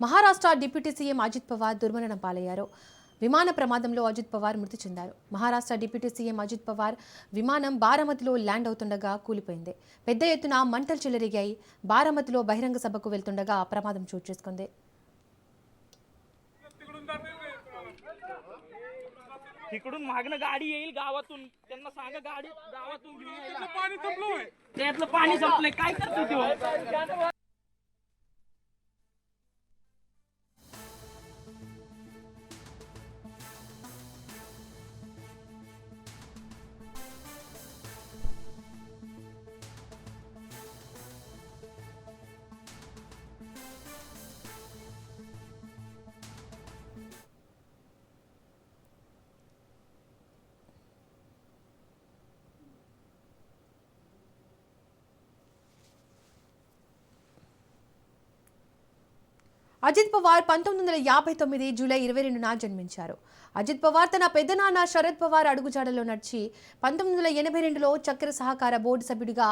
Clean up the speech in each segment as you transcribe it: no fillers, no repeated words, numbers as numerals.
Maharashtra deputy CM Ajit Pawar దుర్మరణం పాలయ్యారు. విమాన ప్రమాదంలో అజిత్ పవార్ మృతి చెందారు. మహారాష్ట్ర డిప్యూటీ సీఎం అజిత్ పవార్ విమానం బారామతిలో ల్యాండ్ అవుతుండగా కూలిపోయింది. పెద్ద ఎత్తున మంటలు చెలరేగాయి. బారామతిలో బహిరంగ సభకు వెళ్తుండగా ప్రమాదం చోటు చేసుకుంది. इकडून मागणं गाडी येईल गावातून त्यांना सांगा गाडी गावातून घेऊन यायला. पाणी संपलंय त्यातलं पाणी संपलंय काय करतो तो అజిత్ పవార్ 1959 జూలై 22న జన్మించారు. అజిత్ పవార్ తన పెద్దనాన్న శరద్ పవార్ అడుగుజాడల్లో నడిచి 1982లో చక్కెర సహకార బోర్డు సభ్యుడిగా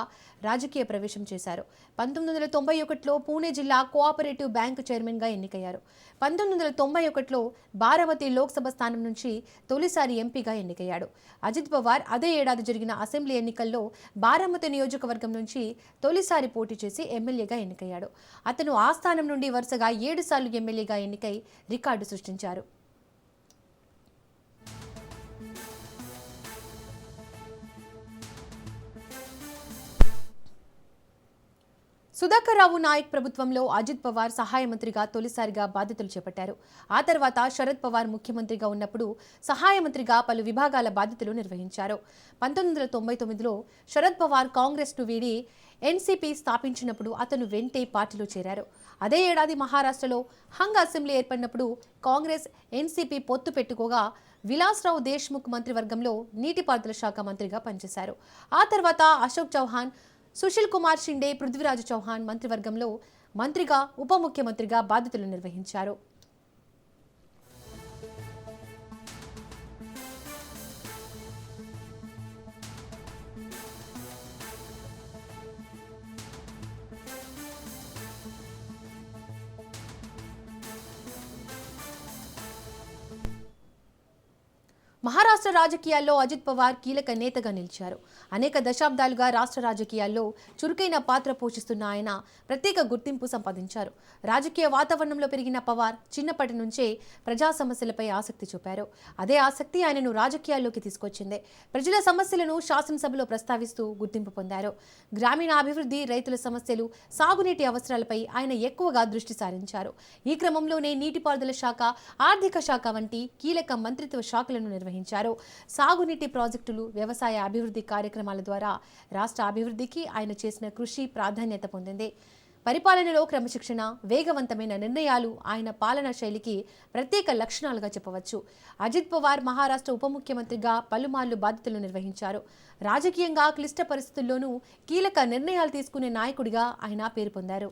రాజకీయ ప్రవేశం చేశారు. 1991లో పూణే జిల్లా కోఆపరేటివ్ బ్యాంకు చైర్మన్గా ఎన్నికయ్యారు. 1991లో బారామతి లోక్సభ స్థానం నుంచి తొలిసారి ఎంపీగా ఎన్నికయ్యాడు. అజిత్ పవార్ అదే ఏడాది జరిగిన అసెంబ్లీ ఎన్నికల్లో బారామతి నియోజకవర్గం నుంచి తొలిసారి పోటీ చేసి ఎమ్మెల్యేగా ఎన్నికయ్యాడు. అతను ఆ స్థానం నుండి వరుసగా 7 సార్లు ఎమ్మెల్యేగా ఎన్నికై రికార్డు సృష్టించారు. సుధాకర్ రావు నాయక్ ప్రభుత్వంలో అజిత్ పవార్ సహాయ మంత్రిగా తొలిసారిగా బాధ్యతలు చేపట్టారు. ఆ తర్వాత శరద్ పవార్ ముఖ్యమంత్రిగా ఉన్నప్పుడు సహాయ మంత్రిగా పలు విభాగాల బాధ్యతలు నిర్వహించారు. 1999లో శరద్ పవార్ కాంగ్రెస్ను వీడి ఎన్సీపీ స్థాపించినప్పుడు అతను వెంటే పార్టీలో చేరారు. అదే ఏడాది మహారాష్ట్రలో హంగ్ అసెంబ్లీ ఏర్పడినప్పుడు కాంగ్రెస్ ఎన్సీపీ పొత్తు పెట్టుకోగా విలాస్రావు దేశ్ముఖ్ మంత్రివర్గంలో నీటిపారుదల శాఖ మంత్రిగా పనిచేశారు. ఆ తర్వాత అశోక్ చౌహాన్, సుశీల్ కుమార్ షిండే, పృథ్వీరాజ్ చౌహాన్ మంత్రివర్గంలో మంత్రిగా, ఉప ముఖ్యమంత్రిగా బాధ్యతలు నిర్వహించారు. మహారాష్ట్ర రాజకీయాల్లో అజిత్ పవార్ కీలక నేతగా నిలిచారు. అనేక దశాబ్దాలుగా రాష్ట్ర రాజకీయాల్లో చురుకైన పాత్ర పోషిస్తున్న ఆయన ప్రత్యేక గుర్తింపు సంపాదించారు. రాజకీయ వాతావరణంలో పెరిగిన పవార్ చిన్నప్పటి నుంచే ప్రజా సమస్యలపై ఆసక్తి చూపారు. అదే ఆసక్తి ఆయనను రాజకీయాల్లోకి తీసుకొచ్చింది. ప్రజల సమస్యలను శాసనసభలో ప్రస్తావిస్తూ గుర్తింపు పొందారు. గ్రామీణ అభివృద్ధి, రైతుల సమస్యలు, సాగునీటి అవసరాలపై ఆయన ఎక్కువగా దృష్టి సారించారు. ఈ క్రమంలోనే నీటిపారుదల శాఖ, ఆర్థిక శాఖ వంటి కీలక మంత్రిత్వ శాఖలను నిర్వహించారు. సాగునీటి ప్రాజెక్టులు, వ్యవసాయ అభివృద్ధి కార్యక్రమాల ద్వారా రాష్ట్ర అభివృద్ధికి ఆయన చేసిన కృషి ప్రాధాన్యత పొందింది. పరిపాలనలో క్రమశిక్షణ, వేగవంతమైన నిర్ణయాలు ఆయన పాలనా శైలికి ప్రత్యేక లక్షణాలుగా చెప్పవచ్చు. అజిత్ పవార్ మహారాష్ట్ర ఉప ముఖ్యమంత్రిగా పలుమార్లు బాధ్యతలు నిర్వహించారు. రాజకీయంగా క్లిష్ట పరిస్థితుల్లోనూ కీలక నిర్ణయాలు తీసుకునే నాయకుడిగా ఆయన పేరు పొందారు.